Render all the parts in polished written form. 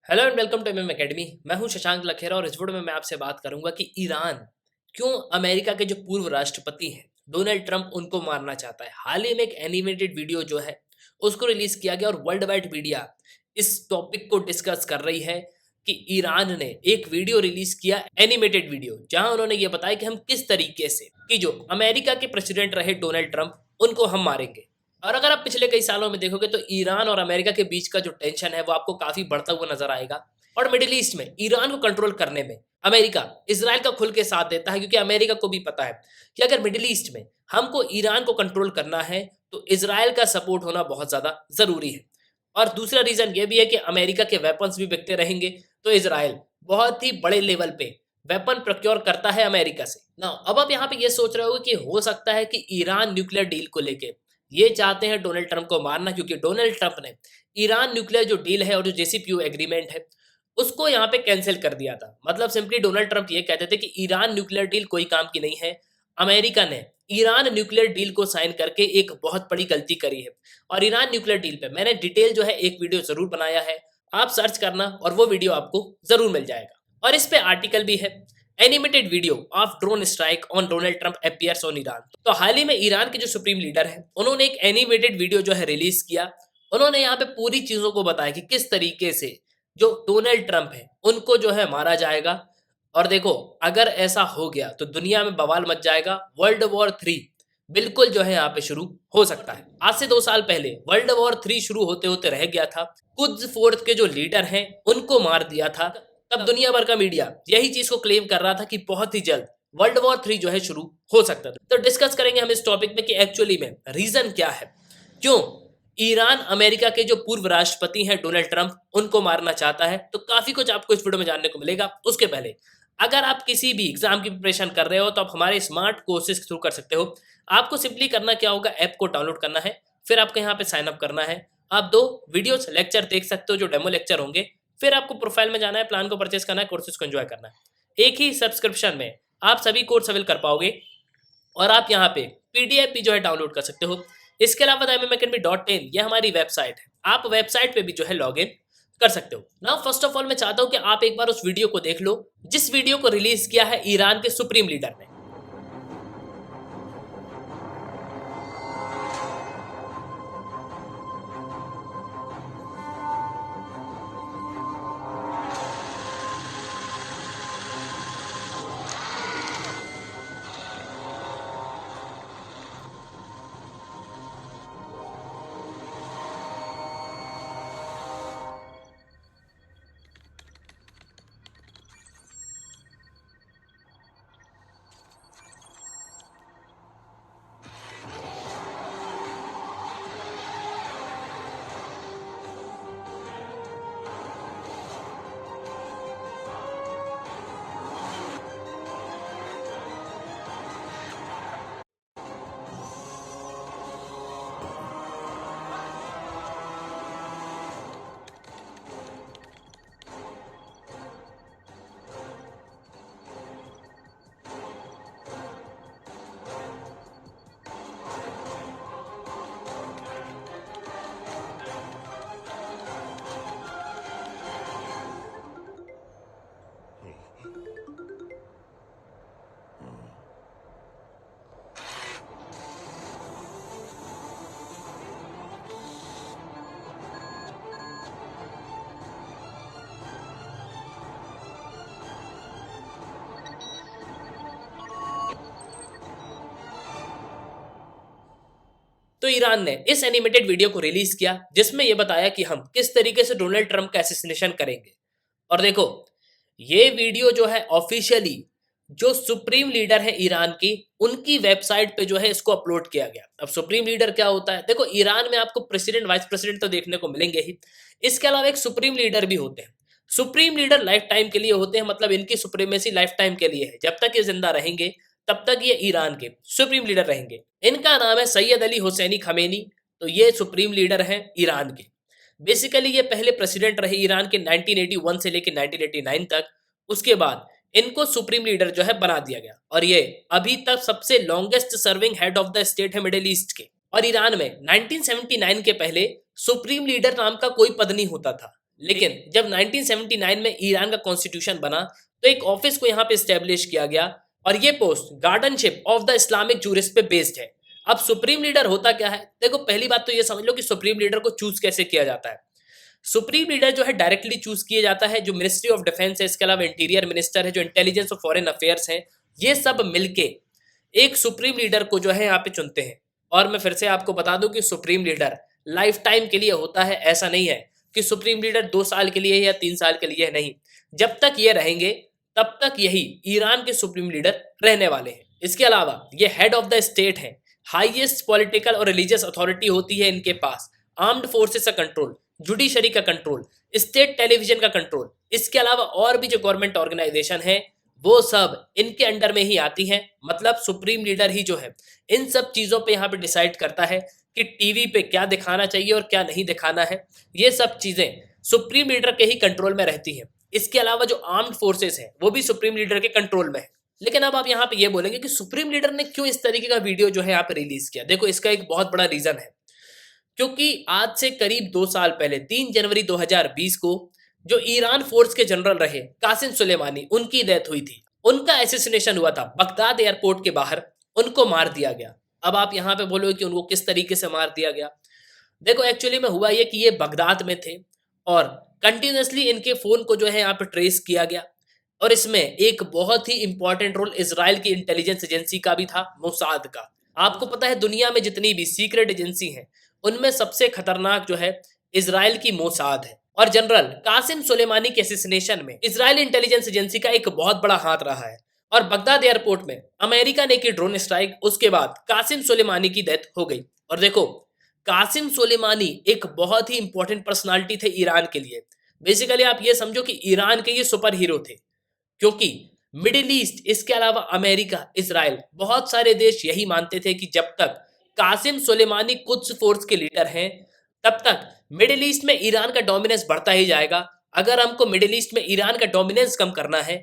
Hello and welcome to MM academy. मैं हूं शशांक लखेरा और इस वीडियो में मैं आपसे बात करूंगा कि ईरान क्यों अमेरिका के जो पूर्व राष्ट्रपति हैं डोनाल्ड ट्रंप उनको मारना चाहता है। हाल ही में एक एनिमेटेड वीडियो जो है उसको रिलीज किया गया और वर्ल्ड वाइड मीडिया इस टॉपिक को डिस्कस कर रही है कि ईरान ने एक वीडियो रिलीज किया, एनिमेटेड वीडियो, जहां उन्होंने ये बताया कि हम किस तरीके से कि जो अमेरिका के प्रेसिडेंट रहे डोनाल्ड ट्रंप उनको हम मारेंगे। और अगर आप पिछले कई सालों में देखोगे तो ईरान और अमेरिका के बीच का जो टेंशन है वो आपको काफी बढ़ता हुआ नजर आएगा। और मिडिल ईस्ट में ईरान को कंट्रोल करने में अमेरिका इसराइल का खुल के साथ देता है, क्योंकि अमेरिका को भी पता है कि अगर मिडिल ईस्ट में हमको ईरान को कंट्रोल करना है तो इसराइल का सपोर्ट होना बहुत ज्यादा जरूरी है। और दूसरा रीजन ये भी है कि अमेरिका के वेपन्स भी बिकते रहेंगे तो इसराइल बहुत ही बड़े लेवल पे वेपन प्रोक्योर करता है अमेरिका से ना। अब आप यहाँ पे ये सोच रहे हो कि हो सकता है कि ईरान न्यूक्लियर डील को लेके ये चाहते हैं डोनाल्ड ट्रंप को मारना, क्योंकि डोनाल्ड ट्रंप ने ईरान न्यूक्लियर जो डील है और जो जेसीपीओ एग्रीमेंट है उसको यहाँ पे कैंसिल कर दिया था। मतलब सिंपली डोनाल्ड ट्रंप ये कहते थे कि ईरान न्यूक्लियर डील कोई काम की नहीं है। अमेरिका ने ईरान न्यूक्लियर डील को साइन करके एक बहुत बड़ी गलती करी है। और ईरान न्यूक्लियर डील पे मैंने डिटेल जो है एक वीडियो जरूर बनाया है, आप सर्च करना और वो वीडियो आपको जरूर मिल जाएगा। और इस पे आर्टिकल भी है, animated video of drone strike on Donald Trump appears on Iran. तो हाल ही में ईरान के जो सुप्रीम लीडर है उन्होंने एक एनिमेटेड वीडियो जो है रिलीज किया। उन्होंने यहाँ पे पूरी चीजों को बताया कि किस तरीके से जो डोनाल्ड ट्रंप है उनको जो है मारा जाएगा। और देखो, अगर ऐसा हो गया तो दुनिया में बवाल मच जाएगा। वर्ल्ड वॉर 3 बिल्कुल जो है यहाँ पे शुरू हो सकता है। आज से 2 साल पहले वर्ल्ड वॉर 3 शुरू होते होते रह गया था। कुछ फोर्थ के जो लीडर हैं उनको मार दिया था। तब दुनिया भर का मीडिया यही चीज को क्लेम कर रहा था कि बहुत ही जल्द वर्ल्ड वॉर 3 जो है शुरू हो सकता था। तो डिस्कस करेंगे हम इस टॉपिक में कि एक्चुअली में रीजन क्या है, क्यों ईरान अमेरिका के जो पूर्व राष्ट्रपति हैं डोनाल्ड ट्रंप उनको मारना चाहता है। तो काफी कुछ आपको इस वीडियो में जानने को मिलेगा। उसके पहले अगर आप किसी भी एग्जाम की प्रिपरेशन कर रहे हो तो आप हमारे स्मार्ट कोर्सेज के थ्रू कर सकते हो। आपको सिंपली करना क्या होगा, ऐप को डाउनलोड करना है, फिर आपको यहाँ पे साइन अप करना है। आप 2 वीडियोस लेक्चर देख सकते हो जो डेमो लेक्चर होंगे। फिर आपको प्रोफाइल में जाना है, प्लान को परचेस करना है, कोर्सेज को एंजॉय करना है। एक ही सब्सक्रिप्शन में आप सभी कोर्स अवेल कर पाओगे और आप यहाँ पे पीडीएफ भी जो है डाउनलोड कर सकते हो। इसके अलावा MMAcademy.in ये हमारी वेबसाइट है, आप वेबसाइट पे भी जो है लॉग इन कर सकते हो। नाउ फर्स्ट ऑफ ऑल मैं चाहता हूँ कि आप एक बार उस वीडियो को देख लो जिस वीडियो को रिलीज किया है ईरान के सुप्रीम लीडर ने। तो ईरान ने इस एनिमेटेड वीडियो को रिलीज किया जिसमें यह बताया कि हम किस तरीके से डोनाल्ड ट्रंप का असैसिनेशन करेंगे। और देखो, ये वीडियो जो है ऑफिशियली जो सुप्रीम लीडर है ईरान की उनकी वेबसाइट पे जो है इसको अपलोड किया गया। अब सुप्रीम लीडर क्या होता है, देखो ईरान में आपको प्रेसिडेंट वाइस प्रेसिडेंट तो देखने को मिलेंगे ही, इसके अलावा एक सुप्रीम लीडर भी होते हैं। सुप्रीम लीडर लाइफ टाइम के लिए होते हैं, मतलब इनकी सुप्रीमेसी लाइफ टाइम के लिए है। जब तक ये जिंदा रहेंगे तब तक ये ईरान के सुप्रीम लीडर रहेंगे। इनका नाम है सैयद अली हुसैनी खमेनी। तो ये सुप्रीम लीडर हैं ईरान के। बेसिकली ये पहले प्रेसिडेंट रहे ईरान के 1981 से लेकर 1989 तक। उसके बाद इनको सुप्रीम लीडर जो है बना दिया गया और ये अभी तक सबसे longest serving head of the state है मिडिल ईस्ट के। और ईरान में 1979 के पहले सुप्रीम लीडर नाम का कोई पद नहीं होता था, लेकिन जब 1979 में ईरान का कॉन्स्टिट्यूशन बना तो एक ऑफिस को यहाँ पे स्टेब्लिश किया गया और ये post guardianship of the Islamic jurist पे बेस्ड है। अब सुप्रीम लीडर होता क्या है? देखो, पहली बात तो ये समझ लो कि सुप्रीम लीडर को चूज कैसे किया जाता है। सुप्रीम लीडर जो है डायरेक्टली चूज किया जाता है, जो मिनिस्ट्री ऑफ डिफेंस है, इसके अलावा इंटीरियर मिनिस्टर है, जो इंटेलिजेंस और फॉरेन अफेयर्स है, ये सब मिलके एक सुप्रीम लीडर को जो है यहाँ पे चुनते हैं। और मैं फिर से आपको बता दूं कि सुप्रीम लीडर लाइफ टाइम के लिए होता है, ऐसा नहीं है कि सुप्रीम लीडर 2 साल के लिए या 3 साल के लिए, नहीं। जब तक ये रहेंगे तब तक यही ईरान के सुप्रीम लीडर रहने वाले हैं। इसके अलावा ये हेड ऑफ द स्टेट है, हाईएस्ट पॉलिटिकल और रिलीजियस अथॉरिटी होती है इनके पास, आर्म्ड फोर्सेस का कंट्रोल, जुडिशरी का कंट्रोल, स्टेट टेलीविजन का कंट्रोल। इसके अलावा और भी जो गवर्नमेंट ऑर्गेनाइजेशन है वो सब इनके अंडर में ही आती हैं। मतलब सुप्रीम लीडर ही जो है इन सब चीजों पे यहाँ पे डिसाइड करता है कि टीवी पे क्या दिखाना चाहिए और क्या नहीं दिखाना है। ये सब चीजें सुप्रीम लीडर के ही कंट्रोल में रहती हैं। इसके अलावा जो आर्म्ड फोर्सेस हैं वो भी सुप्रीम लीडर के कंट्रोल में है। लेकिन अब आप यहाँ पे ये बोलेंगे कि सुप्रीम लीडर ने क्यों इस तरीके का वीडियो जो है यहाँ पे रिलीज किया। देखो, इसका एक बहुत बड़ा रीजन है, क्योंकि आज से करीब 2 साल पहले 3 जनवरी 2020 को जो ईरान फोर्स के जनरल रहे कासिम सुलेमानी, उनकी डेथ हुई थी। उनका एसेसिनेशन हुआ था बगदाद एयरपोर्ट के बाहर, उनको मार दिया गया। अब आप यहाँ पे बोलोगे कि उनको किस तरीके से मार दिया गया। देखो, एक्चुअली में हुआ ये कि ये बगदाद में थे और कंटिन्यूसली इनके फोन को जो है यहाँ पे ट्रेस किया गया और इसमें एक बहुत ही इंपॉर्टेंट रोल इजराइल की इंटेलिजेंस एजेंसी का भी था, मोसाद का। आपको पता है दुनिया में जितनी भी सीक्रेट एजेंसी हैं उनमें सबसे खतरनाक जो है इजराइल की मोसाद है। और जनरल कासिम सुलेमानी के असेसिनेशन में इजराइल इंटेलिजेंस एजेंसी का एक बहुत बड़ा हाथ रहा है। और बगदाद एयरपोर्ट में अमेरिका ने की ड्रोन स्ट्राइक, उसके बाद कासिम सुलेमानी की डेथ हो गई। और देखो, कासिम सुलेमानी एक बहुत ही इंपॉर्टेंट पर्सनालिटी थे ईरान के लिए। बेसिकली आप ये समझो कि ईरान के ये सुपर हीरो थे, क्योंकि मिडिल ईस्ट, इसके अलावा अमेरिका, इजराइल, बहुत सारे देश यही मानते थे कि जब तक कासिम सुलेमानी कुद्स फोर्स के लीडर हैं तब तक मिडिल ईस्ट में ईरान का डोमिनेंस बढ़ता ही जाएगा। अगर हमको मिडिल ईस्ट में ईरान का डोमिनेंस कम करना है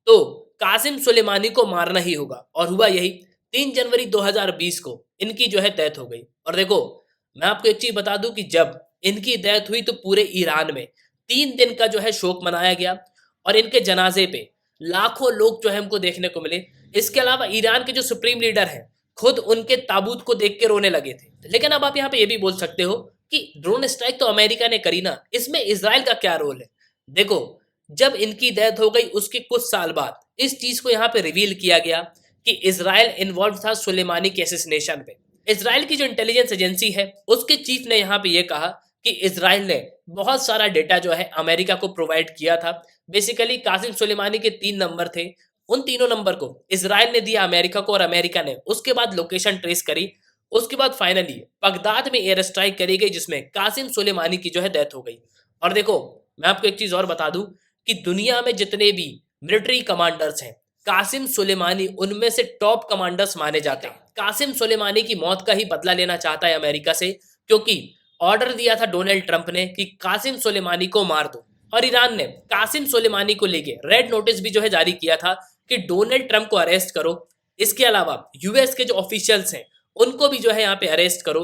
तो कासिम सुलेमानी को मारना ही होगा। और हुआ यही, 3 जनवरी 2020 को इनकी जो है डेथ हो गई। और देखो, मैं आपको एक चीज बता दूं कि जब इनकी डेथ हुई तो पूरे ईरान में 3 दिन का जो है शोक मनाया गया और इनके जनाजे पे लाखों लोग जो है हमको देखने को मिले। इसके अलावा ईरान के जो सुप्रीम लीडर हैं खुद उनके ताबूत को देख के रोने लगे थे। लेकिन अब आप यहाँ पे ये भी बोल सकते हो कि ड्रोन स्ट्राइक तो अमेरिका ने करी ना, इसमें इजराइल का क्या रोल है। देखो, जब इनकी डेथ हो गई उसके कुछ साल बाद इस चीज को यहाँ पे रिवील किया गया कि इजराइल इन्वॉल्व था सुलेमानी के एसेसिनेशन पे। इजराइल की जो इंटेलिजेंस एजेंसी है उसके चीफ ने यहाँ पे ये कहा कि इजराइल ने बहुत सारा डेटा जो है अमेरिका को प्रोवाइड किया था। बेसिकली कासिम सुलेमानी के 3 नंबर थे, उन तीनों नंबर को इजराइल ने दिया अमेरिका को और अमेरिका ने उसके बाद लोकेशन ट्रेस करी। उसके बाद फाइनली बगदाद में एयर स्ट्राइक करी गई जिसमें कासिम सुलेमानी की जो है डेथ हो गई। और देखो, मैं आपको एक चीज और बता दूं कि दुनिया में जितने भी मिलिट्री कमांडर्स हैं कासिम सुलेमानी उनमें से टॉप कमांडर्स माने जाते हैं। कासिम सुलेमानी की मौत का ही बदला लेना चाहता है अमेरिका से, क्योंकि ऑर्डर दिया था डोनाल्ड ट्रंप ने कि कासिम सुलेमानी को मार दो। और ईरान ने कासिम सुलेमानी को लेके रेड नोटिस भी जो है जारी किया था कि डोनाल्ड ट्रंप को अरेस्ट करो। इसके अलावा यूएस के जो ऑफिशियल्स हैं उनको भी जो है यहाँ पे अरेस्ट करो,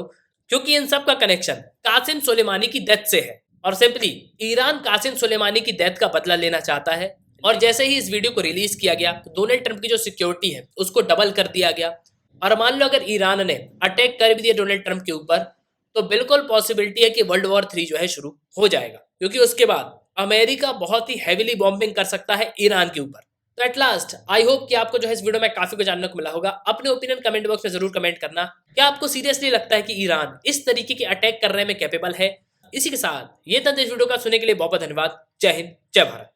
क्योंकि इन सब का कनेक्शन कासिम सुलेमानी की डेथ से है। और सिंपली ईरान कासिम सुलेमानी की डेथ का बदला लेना चाहता है। और जैसे ही इस वीडियो को रिलीज किया गया तो डोनाल्ड ट्रंप की जो सिक्योरिटी है उसको डबल कर दिया गया। और मान लो अगर ईरान ने अटैक कर भी दिया डोनाल्ड ट्रंप के ऊपर तो बिल्कुल पॉसिबिलिटी है कि वर्ल्ड वॉर 3 जो है शुरू हो जाएगा, क्योंकि उसके बाद अमेरिका बहुत ही हैविली बॉम्बिंग कर सकता है ईरान के ऊपर। तो एट लास्ट आई होप कि आपको जो है इस वीडियो में काफी कुछ जानने को मिला होगा। अपने ओपिनियन कमेंट बॉक्स में जरूर कमेंट करना। क्या आपको सीरियसली लगता है कि ईरान इस तरीके के अटैक करने में कैपेबल है? इसी के साथ ये था इस वीडियो का सुनने के लिए बहुत बहुत धन्यवाद। जय हिंद, जय भारत।